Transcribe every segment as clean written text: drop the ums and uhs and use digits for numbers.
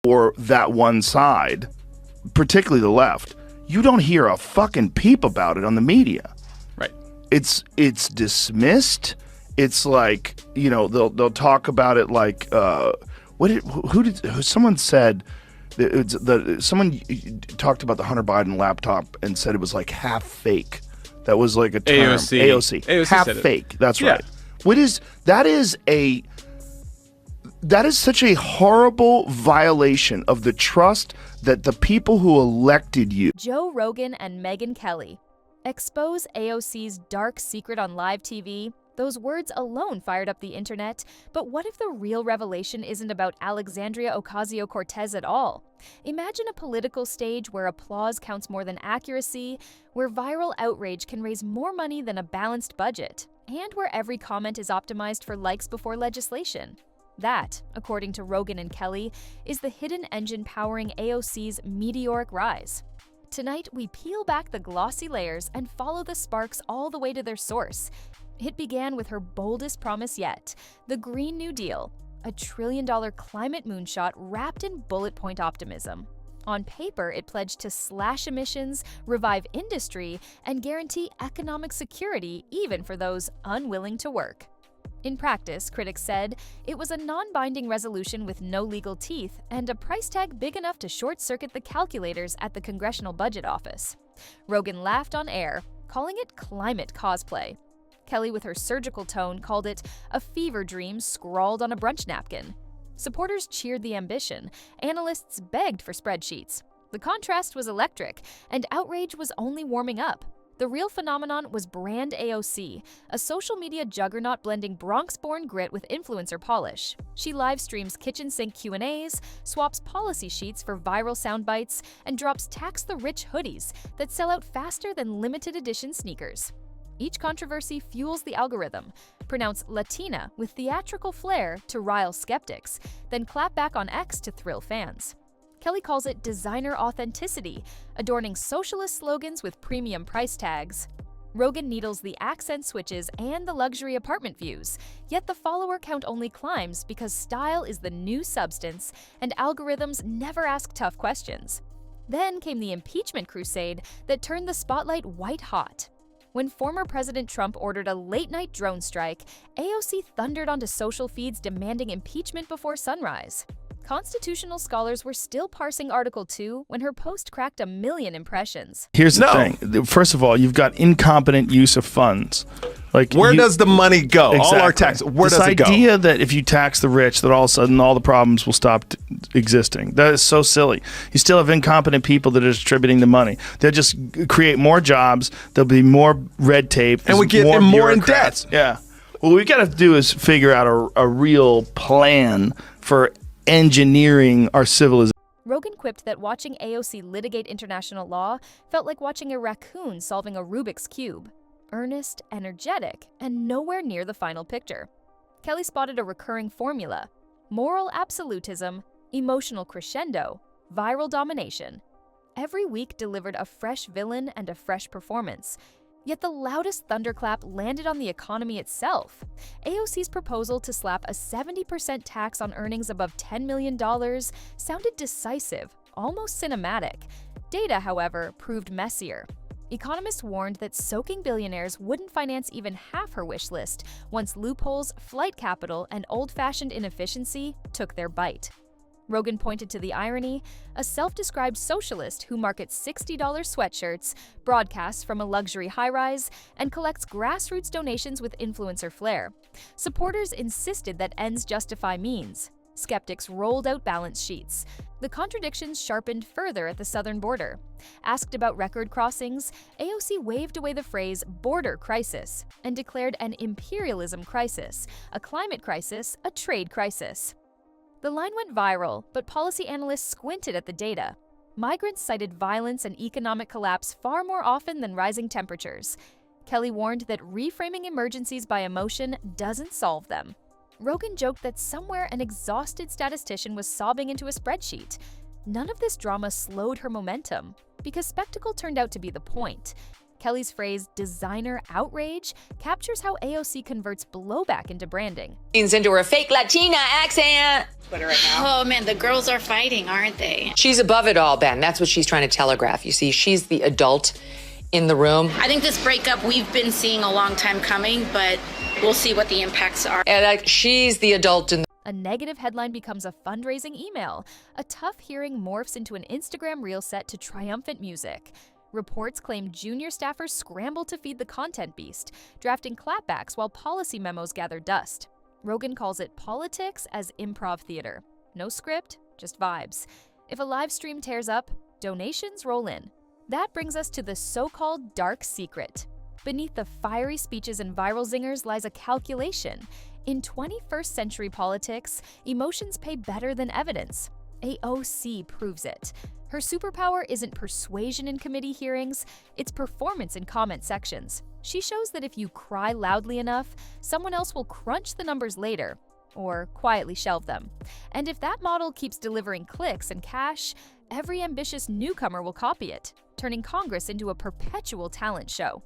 or that one side, particularly the left, you don't hear a fucking peep about it on the media. Right. It's dismissed. It's like, you know, they'll talk about it like someone said someone talked about the Hunter Biden laptop and said it was like half fake. That was like a term. AOC half fake. That's right. That is such a horrible violation of the trust that the people who elected you. Joe Rogan and Megyn Kelly expose AOC's dark secret on live TV. Those words alone fired up the internet, but what if the real revelation isn't about Alexandria Ocasio-Cortez at all? Imagine a political stage where applause counts more than accuracy, where viral outrage can raise more money than a balanced budget, and where every comment is optimized for likes before legislation. That, according to Rogan and Kelly, is the hidden engine powering AOC's meteoric rise. Tonight, we peel back the glossy layers and follow the sparks all the way to their source. It began with her boldest promise yet, the Green New Deal, a $1 trillion climate moonshot wrapped in bullet point optimism. On paper, it pledged to slash emissions, revive industry, and guarantee economic security even for those unwilling to work. In practice, critics said, it was a non-binding resolution with no legal teeth and a price tag big enough to short-circuit the calculators at the Congressional Budget Office. Rogan laughed on air, calling it climate cosplay. Kelly, with her surgical tone, called it a fever dream scrawled on a brunch napkin. Supporters cheered the ambition. Analysts begged for spreadsheets. The contrast was electric, and outrage was only warming up. The real phenomenon was Brand AOC, a social media juggernaut blending Bronx-born grit with influencer polish. She live streams kitchen sink Q&As, swaps policy sheets for viral sound bites, and drops tax the rich hoodies that sell out faster than limited edition sneakers. Each controversy fuels the algorithm. Pronounce Latina with theatrical flair to rile skeptics, then clap back on X to thrill fans. Kelly calls it designer authenticity, adorning socialist slogans with premium price tags. Rogan needles the accent switches and the luxury apartment views, yet the follower count only climbs because style is the new substance and algorithms never ask tough questions. Then came the impeachment crusade that turned the spotlight white hot. When former President Trump ordered a late-night drone strike, AOC thundered onto social feeds demanding impeachment before sunrise. Constitutional scholars were still parsing Article 2 when her post cracked 1 million impressions. Here's the thing. First of all, you've got incompetent use of funds. Like, where does the money go? Exactly. All our taxes, where does it go? This idea that if you tax the rich, that all of a sudden all the problems will stop existing. That is so silly. You still have incompetent people that are distributing the money. They'll just create more jobs. There'll be more red tape. And we get more in debt. Yeah. What we got to do is figure out a real plan for engineering our civilization. Rogan quipped that watching AOC litigate international law felt like watching a raccoon solving a Rubik's Cube. Earnest, energetic, and nowhere near the final picture. Kelly spotted a recurring formula: moral absolutism, emotional crescendo, viral domination. Every week delivered a fresh villain and a fresh performance. Yet the loudest thunderclap landed on the economy itself. AOC's proposal to slap a 70% tax on earnings above $10 million sounded decisive, almost cinematic. Data, however, proved messier. Economists warned that soaking billionaires wouldn't finance even half her wish list once loopholes, flight capital, and old-fashioned inefficiency took their bite. Rogan pointed to the irony: a self-described socialist who markets $60 sweatshirts, broadcasts from a luxury high-rise, and collects grassroots donations with influencer flair. Supporters insisted that ends justify means. Skeptics rolled out balance sheets. The contradictions sharpened further at the southern border. Asked about record crossings, AOC waved away the phrase border crisis and declared an imperialism crisis, a climate crisis, a trade crisis. The line went viral, but policy analysts squinted at the data. Migrants cited violence and economic collapse far more often than rising temperatures. Kelly warned that reframing emergencies by emotion doesn't solve them. Rogan joked that somewhere an exhausted statistician was sobbing into a spreadsheet. None of this drama slowed her momentum, because spectacle turned out to be the point. Kelly's phrase, designer outrage, captures how AOC converts blowback into branding. Into her fake Latina accent. Twitter right now. Oh man, the girls are fighting, aren't they? She's above it all, Ben. That's what she's trying to telegraph. You see, she's the adult in the room. I think this breakup we've been seeing a long time coming, but we'll see what the impacts are. And she's the adult in the A negative headline becomes a fundraising email. A tough hearing morphs into an Instagram reel set to triumphant music. Reports claim junior staffers scramble to feed the content beast, drafting clapbacks while policy memos gather dust. Rogan calls it politics as improv theater. No script, just vibes. If a live stream tears up, donations roll in. That brings us to the so-called dark secret. Beneath the fiery speeches and viral zingers lies a calculation. In 21st century politics, emotions pay better than evidence. AOC proves it. Her superpower isn't persuasion in committee hearings, it's performance in comment sections. She shows that if you cry loudly enough, someone else will crunch the numbers later, or quietly shelve them. And if that model keeps delivering clicks and cash, every ambitious newcomer will copy it, turning Congress into a perpetual talent show.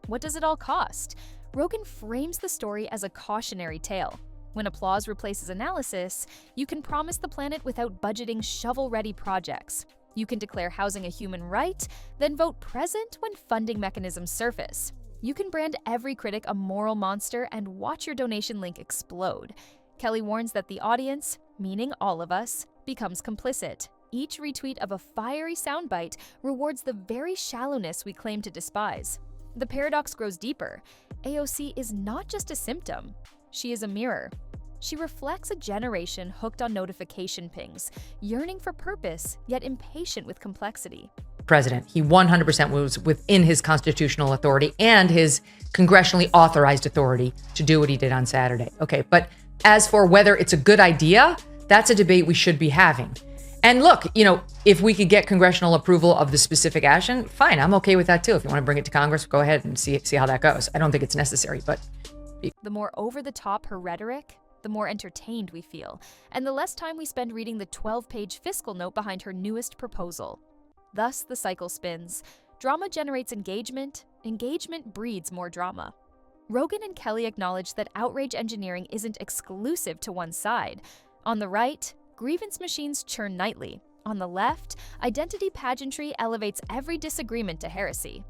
What does it all cost? Rogan frames the story as a cautionary tale. When applause replaces analysis, you can promise the planet without budgeting shovel-ready projects. You can declare housing a human right, then vote present when funding mechanisms surface. You can brand every critic a moral monster and watch your donation link explode. Kelly warns that the audience, meaning all of us, becomes complicit. Each retweet of a fiery soundbite rewards the very shallowness we claim to despise. The paradox grows deeper. AOC is not just a symptom. She is a mirror. She reflects a generation hooked on notification pings, yearning for purpose, yet impatient with complexity. President, he 100% was within his constitutional authority and his congressionally authorized authority to do what he did on Saturday. Okay, but as for whether it's a good idea, that's a debate we should be having. And look, if we could get congressional approval of the specific action, fine, I'm okay with that too. If you want to bring it to Congress, go ahead and see how that goes. I don't think it's necessary, but... The more over-the-top her rhetoric, the more entertained we feel, and the less time we spend reading the 12-page fiscal note behind her newest proposal. Thus, the cycle spins. Drama generates engagement. Engagement breeds more drama. Rogan and Kelly acknowledge that outrage engineering isn't exclusive to one side. On the right, grievance machines churn nightly. On the left, identity pageantry elevates every disagreement to heresy.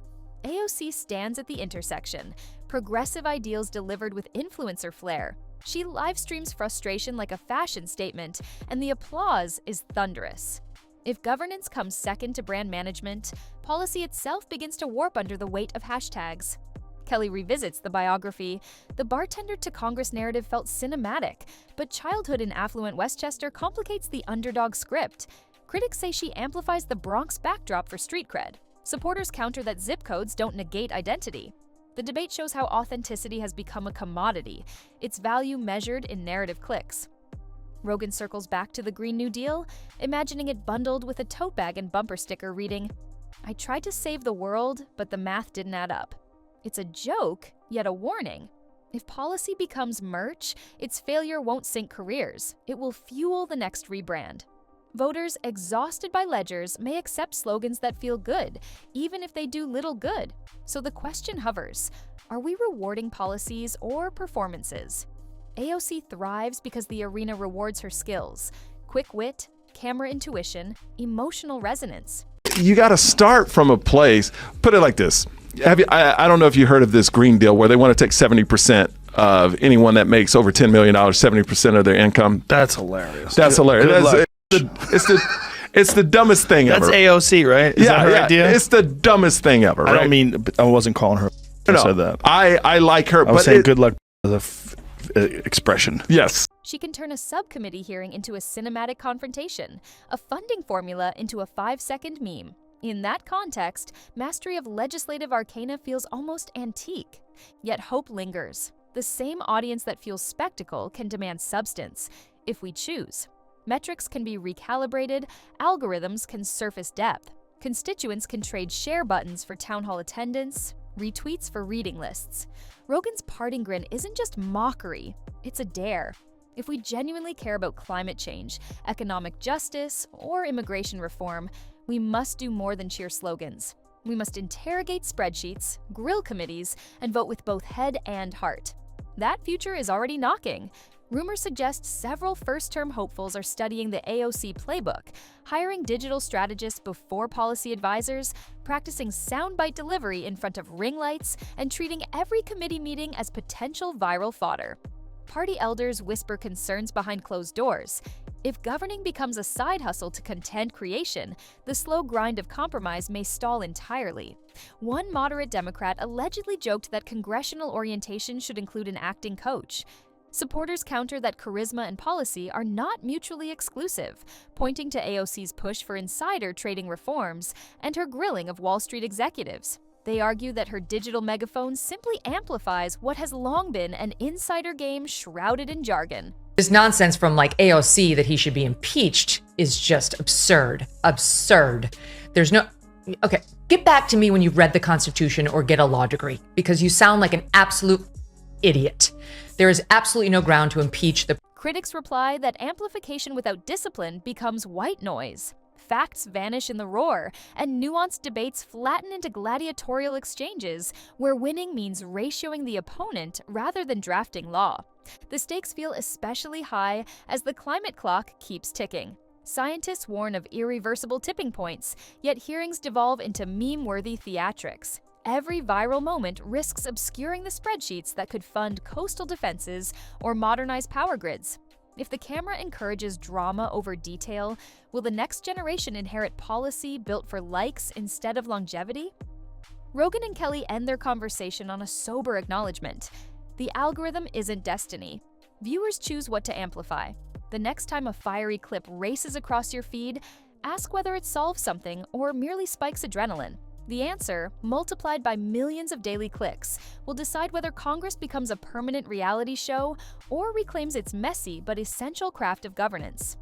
AOC stands at the intersection, progressive ideals delivered with influencer flair. She live streams frustration like a fashion statement, and the applause is thunderous. If governance comes second to brand management, policy itself begins to warp under the weight of hashtags. Kelly revisits the biography. The bartender to Congress narrative felt cinematic, but childhood in affluent Westchester complicates the underdog script. Critics say she amplifies the Bronx backdrop for street cred. Supporters counter that zip codes don't negate identity. The debate shows how authenticity has become a commodity, its value measured in narrative clicks. Rogan circles back to the Green New Deal, imagining it bundled with a tote bag and bumper sticker reading, "I tried to save the world, but the math didn't add up." It's a joke, yet a warning. If policy becomes merch, its failure won't sink careers. It will fuel the next rebrand. Voters exhausted by ledgers may accept slogans that feel good, even if they do little good. So the question hovers, are we rewarding policies or performances? AOC thrives because the arena rewards her skills: quick wit, camera intuition, emotional resonance. You got to start from a place. Put it like this. I don't know if you heard of this Green Deal where they want to take 70% of anyone that makes over $10 million, 70% of their income. That's hilarious. That's hilarious. Good luck. It's the dumbest thing ever. That's AOC, right? Is that her idea? It's the dumbest thing ever. Right? I don't mean, I wasn't calling her. I said that. I like her. I was saying good luck as a expression. Yes. She can turn a subcommittee hearing into a cinematic confrontation, a funding formula into a 5-second meme. In that context, mastery of legislative arcana feels almost antique. Yet hope lingers. The same audience that fuels spectacle can demand substance, if we choose. Metrics can be recalibrated, algorithms can surface depth. Constituents can trade share buttons for town hall attendance, retweets for reading lists. Rogan's parting grin isn't just mockery, it's a dare. If we genuinely care about climate change, economic justice, or immigration reform, we must do more than cheer slogans. We must interrogate spreadsheets, grill committees, and vote with both head and heart. That future is already knocking. Rumors suggest several first-term hopefuls are studying the AOC playbook, hiring digital strategists before policy advisors, practicing soundbite delivery in front of ring lights, and treating every committee meeting as potential viral fodder. Party elders whisper concerns behind closed doors. If governing becomes a side hustle to content creation, the slow grind of compromise may stall entirely. One moderate Democrat allegedly joked that congressional orientation should include an acting coach. Supporters counter that charisma and policy are not mutually exclusive, pointing to AOC's push for insider trading reforms and her grilling of Wall Street executives. They argue that her digital megaphone simply amplifies what has long been an insider game shrouded in jargon. This nonsense from like AOC that he should be impeached is just absurd. Absurd. There's no... Okay, get back to me when you've read the Constitution or get a law degree, because you sound like an absolute idiot. There is absolutely no ground to impeach the... Critics reply that amplification without discipline becomes white noise. Facts vanish in the roar, and nuanced debates flatten into gladiatorial exchanges where winning means ratioing the opponent rather than drafting law. The stakes feel especially high as the climate clock keeps ticking. Scientists warn of irreversible tipping points, yet hearings devolve into meme-worthy theatrics. Every viral moment risks obscuring the spreadsheets that could fund coastal defenses or modernize power grids. If the camera encourages drama over detail, will the next generation inherit policy built for likes instead of longevity? Rogan and Kelly end their conversation on a sober acknowledgement. The algorithm isn't destiny. Viewers choose what to amplify. The next time a fiery clip races across your feed, ask whether it solves something or merely spikes adrenaline. The answer, multiplied by millions of daily clicks, will decide whether Congress becomes a permanent reality show or reclaims its messy but essential craft of governance.